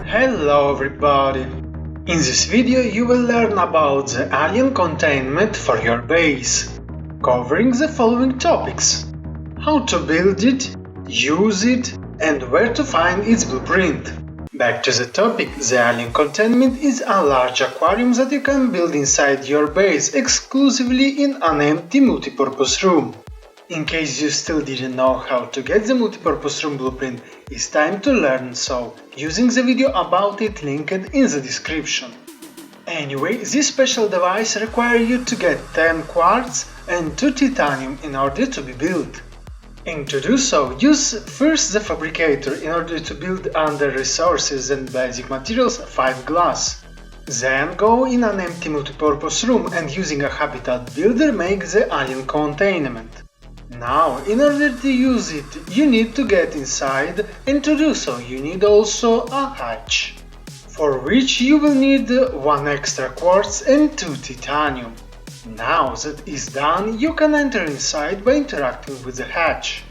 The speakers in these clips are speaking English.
Hello everybody! In this video you will learn about the alien containment for your base, covering the following topics: how to build it, use it, and where to find its blueprint. Back to the topic, the alien containment is a large aquarium that you can build inside your base exclusively in an empty multipurpose room. In case you still didn't know how to get the multipurpose room blueprint, it's time to learn so, using the video about it linked in the description. Anyway, this special device requires you to get 10 quartz and 2 titanium in order to be built. And to do so, use first the fabricator in order to build under resources and basic materials 5 glass. Then go in an empty multipurpose room and using a habitat builder make the alien containment. Now, in order to use it, you need to get inside, and to do so you need also a hatch, for which you will need 1 extra quartz and 2 titanium. Now that is done, you can enter inside by interacting with the hatch.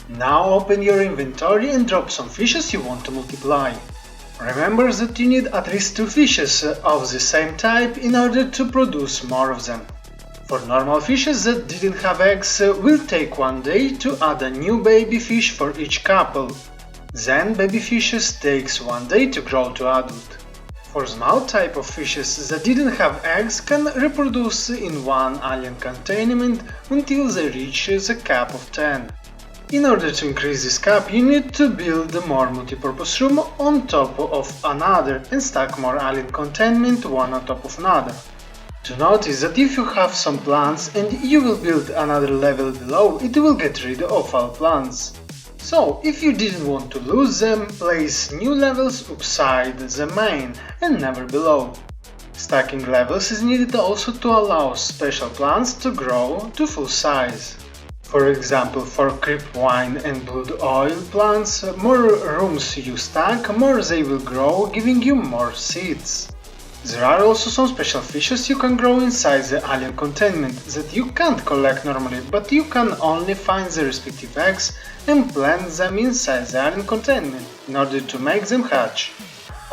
Now open your inventory and drop some fishes you want to multiply. Remember that you need at least 2 fishes of the same type in order to produce more of them. For normal fishes that didn't have eggs, will take 1 day to add a new baby fish for each couple. Then baby fishes takes 1 day to grow to adult. For small type of fishes that didn't have eggs can reproduce in 1 alien containment until they reach the cap of 10. In order to increase this cap, you need to build more multipurpose room on top of another and stack more alien containment one on top of another. To notice that if you have some plants and you will build another level below, it will get rid of all plants. So, if you didn't want to lose them, place new levels upside the main and never below. Stacking levels is needed also to allow special plants to grow to full size. For example, for creepvine and blood oil plants, more rooms you stack, more they will grow, giving you more seeds. There are also some special fishes you can grow inside the alien containment that you can't collect normally, but you can only find the respective eggs and plant them inside the alien containment in order to make them hatch.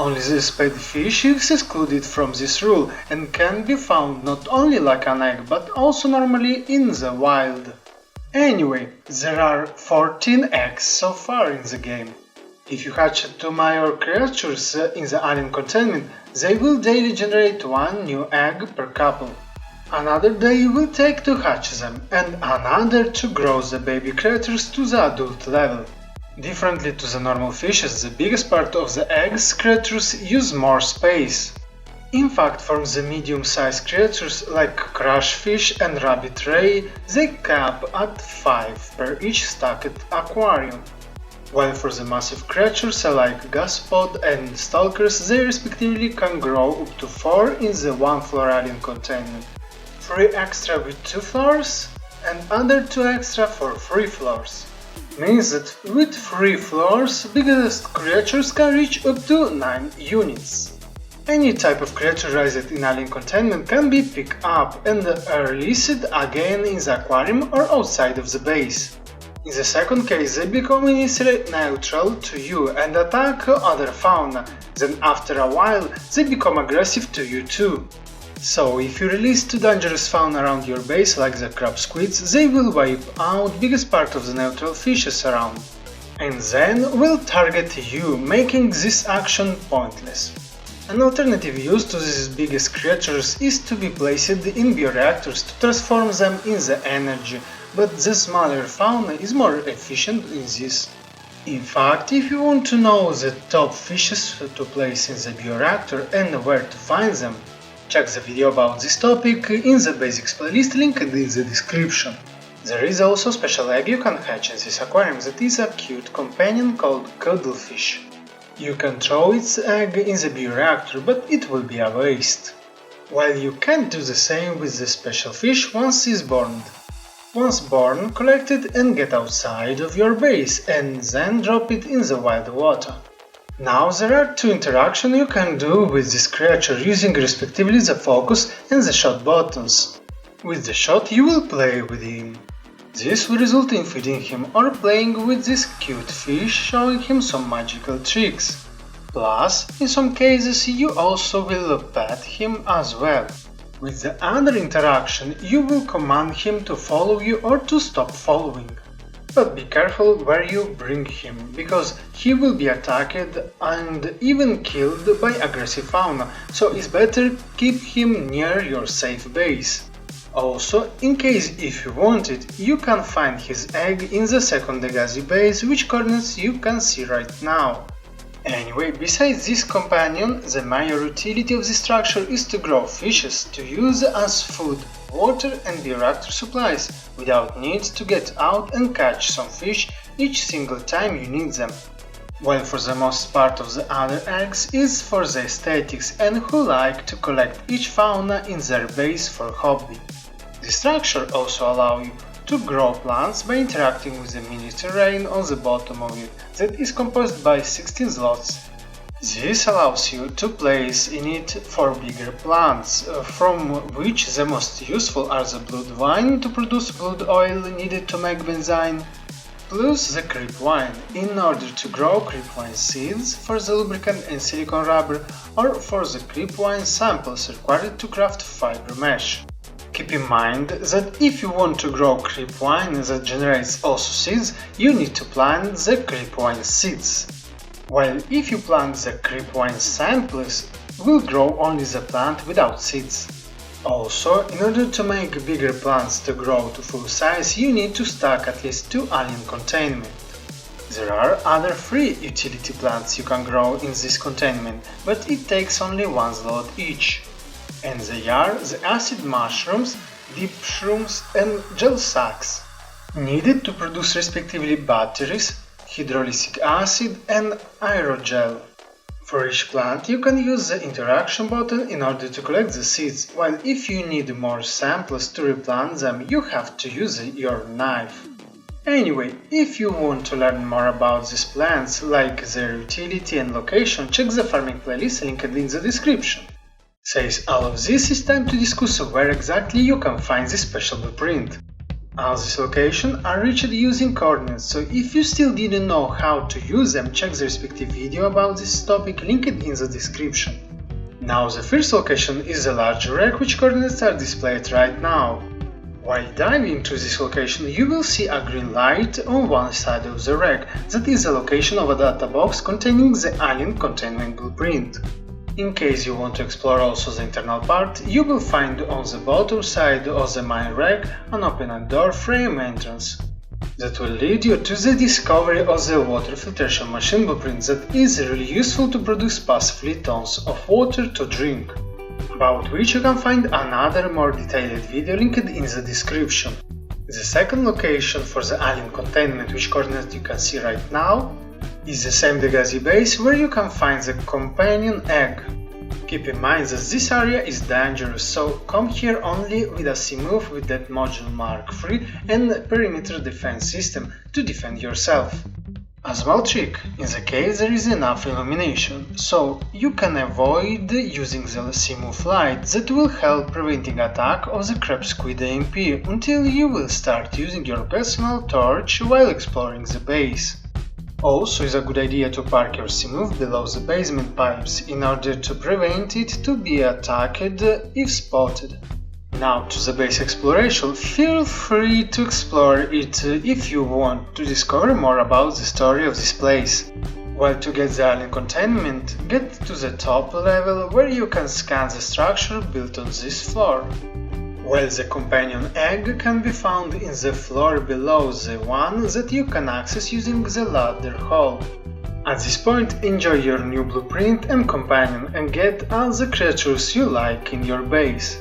Only the spade fish is excluded from this rule and can be found not only like an egg but also normally in the wild. Anyway, there are 14 eggs so far in the game. If you hatch 2 major creatures in the alien containment, they will daily generate 1 new egg per couple. Another day will take to hatch them, and another to grow the baby creatures to the adult level. Differently to the normal fishes, the biggest part of the eggs creatures use more space. In fact, from the medium-sized creatures like crushfish and rabbit ray, they cap at 5 per each stacked aquarium. While for the massive creatures like gaspod and stalkers, they respectively can grow up to 4 in the 1 floor alien containment, 3 extra with 2 floors and other 2 extra for 3 floors. Means that with 3 floors, biggest creatures can reach up to 9 units. Any type of creature raised in alien containment can be picked up and released again in the aquarium or outside of the base. In the second case, they become initially neutral to you and attack other fauna, then after a while they become aggressive to you too. So if you release 2 dangerous fauna around your base like the crab squids, they will wipe out biggest part of the neutral fishes around, and then will target you, making this action pointless. An alternative use to these biggest creatures is to be placed in bioreactors to transform them in the energy, but the smaller fauna is more efficient in this. In fact, if you want to know the top fishes to place in the bioreactor and where to find them, check the video about this topic in the basics playlist linked in the description. There is also a special egg you can hatch in this aquarium that is a cute companion called cuddlefish. You can throw its egg in the bioreactor, but it will be a waste. While you can do the same with the special fish once it's born. Once born, collect it and get outside of your base and then drop it in the wild water. Now there are 2 interactions you can do with this creature using respectively the focus and the shot buttons. With the shot you will play with him. This will result in feeding him or playing with this cute fish, showing him some magical tricks. Plus, in some cases you also will pet him as well. With the other interaction, you will command him to follow you or to stop following. But be careful where you bring him, because he will be attacked and even killed by aggressive fauna, so it's better keep him near your safe base. Also, in case if you want it, you can find his egg in the second Legacy base, which coordinates you can see right now. Anyway, besides this companion, the major utility of this structure is to grow fishes to use as food, water and bioreactor supplies, without need to get out and catch some fish each single time you need them. While for the most part of the other eggs is for the aesthetics and who like to collect each fauna in their base for hobby. This structure also allows you to grow plants by interacting with the mini terrain on the bottom of it that is composed by 16 slots. This allows you to place in it 4 bigger plants, from which the most useful are the blood vine to produce blood oil needed to make benzine, plus the creep wine in order to grow creep wine seeds for the lubricant and silicone rubber, or for the creep wine samples required to craft fiber mesh. Keep in mind that if you want to grow creep wine that generates also seeds, you need to plant the creep wine seeds. While if you plant the creep wine samples, will grow only the plant without seeds. Also, in order to make bigger plants to grow to full size, you need to stack at least 2 alien containment. There are other 3 utility plants you can grow in this containment, but it takes only 1 slot each. And they are the acid mushrooms, deep shrooms and gel sacks, needed to produce respectively batteries, hydrolytic acid and aerogel. For each plant you can use the interaction button in order to collect the seeds, while if you need more samples to replant them you have to use your knife. Anyway, if you want to learn more about these plants, like their utility and location, check the farming playlist linked in the description. Says all of this, is time to discuss where exactly you can find this special blueprint. All these locations are reached using coordinates, so if you still didn't know how to use them, check the respective video about this topic linked in the description. Now the first location is the large rack, which coordinates are displayed right now. While diving to this location, you will see a green light on one side of the rack, that is the location of a data box containing the Alien Containment Blueprint. In case you want to explore also the internal part, you will find on the bottom side of the main rack an open door frame entrance that will lead you to the discovery of the water filtration machine blueprint that is really useful to produce passively tons of water to drink, about which you can find another more detailed video linked in the description. The second location for the alien containment, which coordinate you can see right now, is the same Legacy base where you can find the companion egg. Keep in mind that this area is dangerous, so come here only with a C-move with that module Mark III and perimeter defense system to defend yourself. A small trick, in the case there is enough illumination, so you can avoid using the C-move light that will help preventing attack of the crab squid AMP until you will start using your personal torch while exploring the base. Also, it's a good idea to park your C-move below the basement pipes in order to prevent it to be attacked if spotted. Now to the base exploration, feel free to explore it if you want to discover more about the story of this place. While to get the alien containment, get to the top level where you can scan the structure built on this floor. While the companion egg can be found in the floor below the one that you can access using the ladder hole. At this point, enjoy your new blueprint and companion and get all the creatures you like in your base.